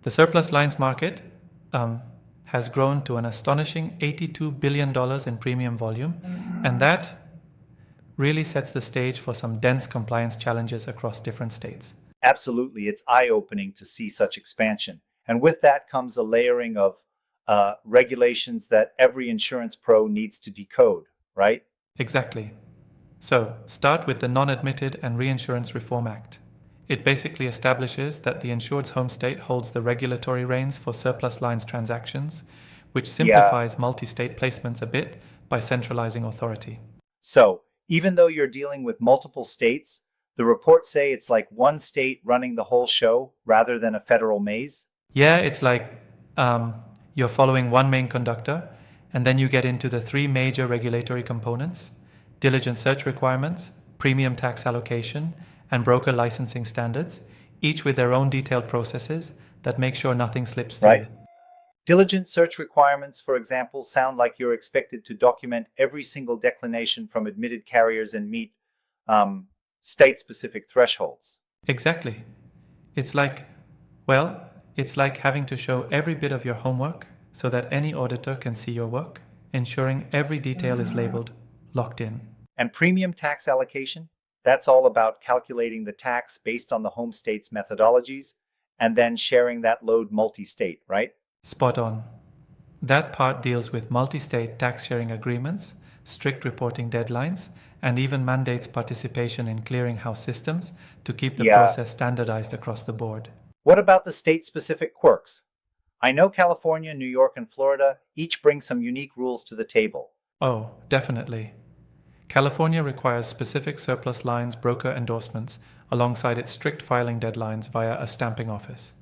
The surplus lines market has grown to an astonishing $82 billion in premium volume, and that really sets the stage for some dense compliance challenges across different states. Absolutely, it's eye-opening to see such expansion. And with that comes a layering of regulations that every insurance pro needs to decode, right? Exactly. So, start with the Non-Admitted and Reinsurance Reform Act. It basically establishes that the insured's home state holds the regulatory reins for surplus lines transactions, which Yeah. simplifies multi-state placements a bit by centralizing authority. So, even though you're dealing with multiple states, the reports say it's like one state running the whole show rather than a federal maze. Yeah, it's like you're following one main conductor, and then you get into the three major regulatory components: diligent search requirements, premium tax allocation, and broker licensing standards, each with their own detailed processes that make sure nothing slips through. Right? Diligent search requirements, for example, sound like you're expected to document every single declination from admitted carriers and meet state-specific thresholds. Exactly. It's like, well, it's like having to show every bit of your homework so that any auditor can see your work, ensuring every detail is labeled locked in. And premium tax allocation? That's all about calculating the tax based on the home state's methodologies and then sharing that load multi-state, right? Spot on. That part deals with multi-state tax sharing agreements, strict reporting deadlines, and even mandates participation in clearinghouse systems to keep the Yeah. process standardized across the board. What about the state-specific quirks? I know California, New York, and Florida each bring some unique rules to the table. Oh, definitely. California requires specific surplus lines broker endorsements alongside its strict filing deadlines via a stamping office.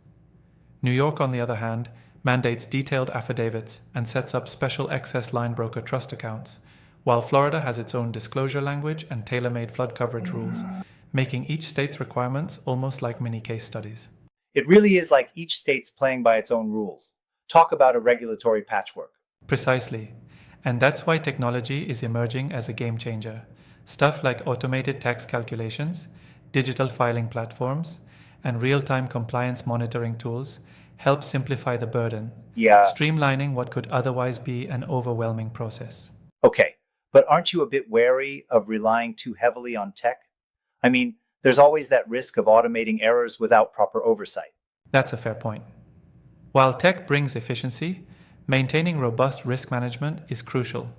New York, on the other hand, mandates detailed affidavits and sets up special excess line broker trust accounts, while Florida has its own disclosure language and tailor-made flood coverage rules, making each state's requirements almost like mini case studies. It really is like each state's playing by its own rules. Talk about a regulatory patchwork. Precisely. And that's why technology is emerging as a game changer. Stuff like automated tax calculations, digital filing platforms, and real-time compliance monitoring tools help simplify the burden, Yeah. streamlining what could otherwise be an overwhelming process. Okay, but aren't you a bit wary of relying too heavily on tech? I mean, there's always that risk of automating errors without proper oversight. That's a fair point. While tech brings efficiency, maintaining robust risk management is crucial.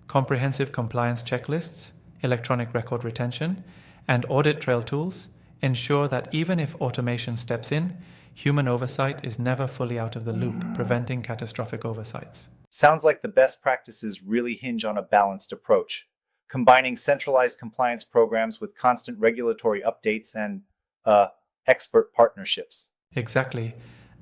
Comprehensive compliance checklists, electronic record retention, and audit trail tools ensure that even if automation steps in, human oversight is never fully out of the loop, preventing catastrophic oversights. Sounds like the best practices really hinge on a balanced approach, combining centralized compliance programs with constant regulatory updates and expert partnerships. Exactly.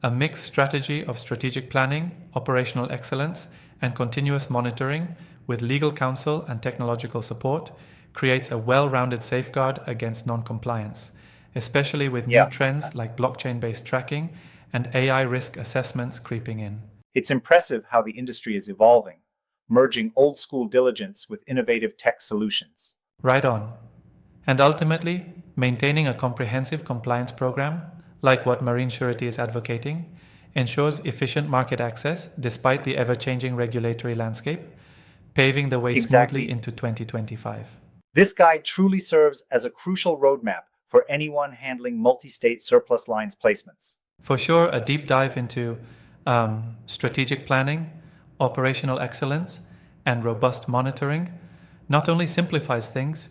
A mixed strategy of strategic planning, operational excellence, and continuous monitoring with legal counsel and technological support creates a well-rounded safeguard against non-compliance, especially with Yeah. new trends like blockchain-based tracking and AI risk assessments creeping in. It's impressive how the industry is evolving, merging old school diligence with innovative tech solutions. Right on. And ultimately, maintaining a comprehensive compliance program, like what Marine Surety is advocating, ensures efficient market access despite the ever-changing regulatory landscape, paving the way Exactly. smoothly into 2025. This guide truly serves as a crucial roadmap for anyone handling multi-state surplus lines placements. For sure, a deep dive into strategic planning, operational excellence, and robust monitoring not only simplifies things,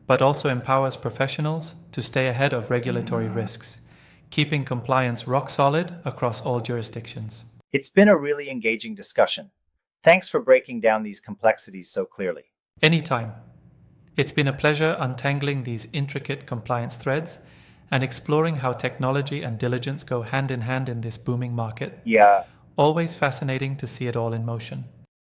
but also empowers professionals to stay ahead of regulatory risks, keeping compliance rock solid across all jurisdictions. It's been a really engaging discussion. Thanks for breaking down these complexities so clearly. Anytime. It's been a pleasure untangling these intricate compliance threads and exploring how technology and diligence go hand in hand in this booming market. Yeah, Always fascinating to see it all in motion.